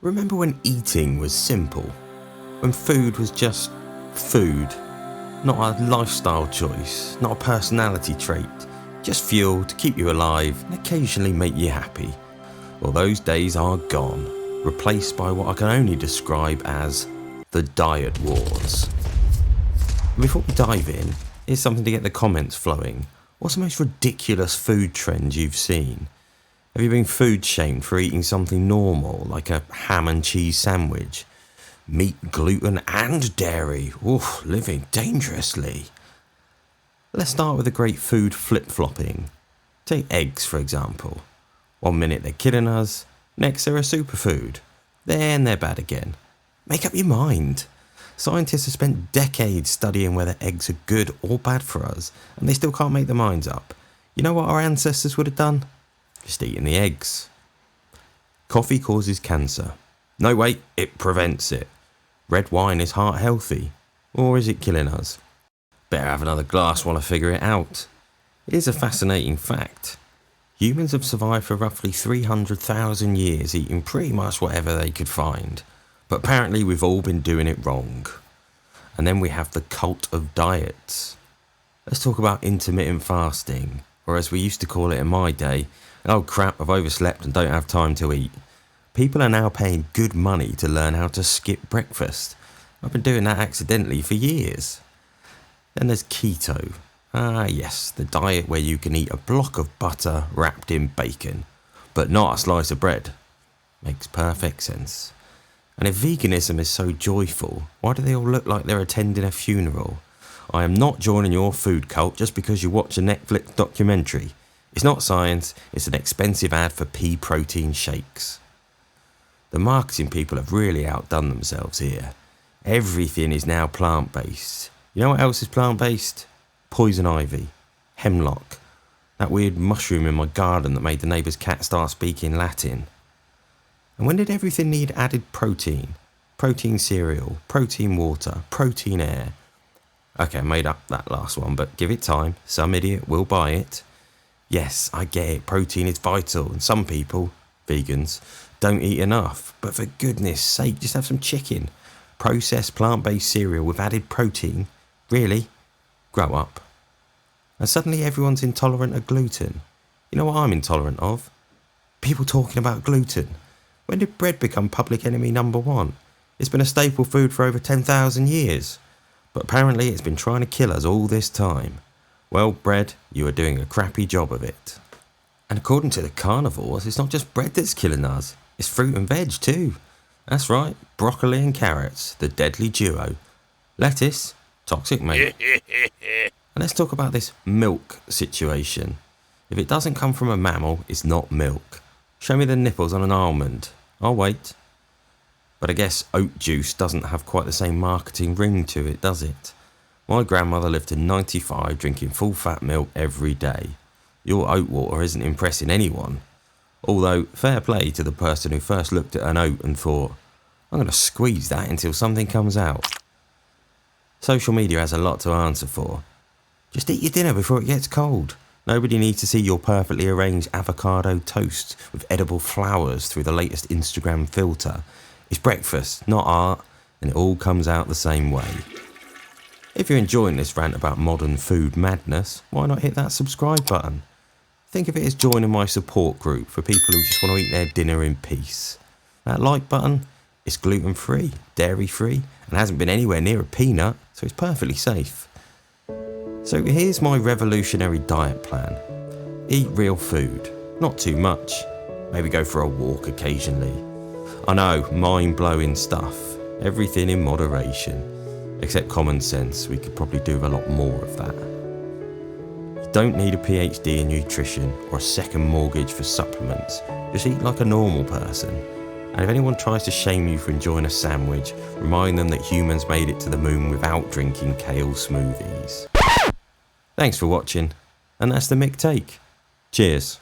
Remember when eating was simple? When food was just food? Not a lifestyle choice, not a personality trait, just fuel to keep you alive and occasionally make you happy. Well, those days are gone, replaced by what I can only describe as the diet wars. Before we dive in, here's something to get the comments flowing. What's the most ridiculous food trend you've seen? Have you been food shamed for eating something normal, like a ham and cheese sandwich? Meat, gluten and dairy. Oof, living dangerously. Let's start with the great food flip-flopping. Take eggs, for example. 1 minute they're killing us, next they're a superfood. Then they're bad again. Make up your mind. Scientists have spent decades studying whether eggs are good or bad for us, and they still can't make their minds up. You know what our ancestors would have done? Just eating the eggs. Coffee causes cancer. No, wait, it prevents it. Red wine is heart healthy. Or is it killing us? Better have another glass while I figure it out. It is a fascinating fact. Humans have survived for roughly 300,000 years eating pretty much whatever they could find. But apparently we've all been doing it wrong. And then we have the cult of diets. Let's talk about intermittent fasting, or as we used to call it in my day, oh crap, I've overslept and don't have time to eat. People are now paying good money to learn how to skip breakfast. I've been doing that accidentally for years. Then there's keto. Ah yes, the diet where you can eat a block of butter wrapped in bacon, but not a slice of bread. Makes perfect sense. And if veganism is so joyful, why do they all look like they're attending a funeral? I am not joining your food cult just because you watch a Netflix documentary. It's not science, it's an expensive ad for pea protein shakes. The marketing people have really outdone themselves here. Everything is now plant-based. You know what else is plant-based? Poison ivy, hemlock, that weird mushroom in my garden that made the neighbour's cat start speaking Latin. And when did everything need added protein? Protein cereal, protein water, protein air. Okay, I made up that last one, but give it time. Some idiot will buy it. Yes, I get it, protein is vital, and some people, vegans, don't eat enough. But for goodness sake, just have some chicken. Processed plant-based cereal with added protein? Really? Grow up. And suddenly everyone's intolerant of gluten. You know what I'm intolerant of? People talking about gluten. When did bread become public enemy number one? It's been a staple food for over 10,000 years. But apparently it's been trying to kill us all this time. Well, bread, you are doing a crappy job of it. And according to the carnivores, it's not just bread that's killing us. It's fruit and veg too. That's right, broccoli and carrots, the deadly duo. Lettuce, toxic mate. And let's talk about this milk situation. If it doesn't come from a mammal, it's not milk. Show me the nipples on an almond. I'll wait. But I guess oat juice doesn't have quite the same marketing ring to it, does it? My grandmother lived to 95 drinking full-fat milk every day. Your oat water isn't impressing anyone. Although, fair play to the person who first looked at an oat and thought, I'm going to squeeze that until something comes out. Social media has a lot to answer for. Just eat your dinner before it gets cold. Nobody needs to see your perfectly arranged avocado toast with edible flowers through the latest Instagram filter. It's breakfast, not art, and it all comes out the same way. If you're enjoying this rant about modern food madness, why not hit that subscribe button? Think of it as joining my support group for people who just want to eat their dinner in peace. That like button, it's gluten-free, dairy-free, and hasn't been anywhere near a peanut, so it's perfectly safe. So here's my revolutionary diet plan. Eat real food, not too much. Maybe go for a walk occasionally. I know, mind-blowing stuff. Everything in moderation. Except common sense, we could probably do a lot more of that. You don't need a PhD in nutrition or a second mortgage for supplements. Just eat like a normal person. And if anyone tries to shame you for enjoying a sandwich, remind them that humans made it to the moon without drinking kale smoothies. Thanks for watching, and that's the Mick Take. Cheers.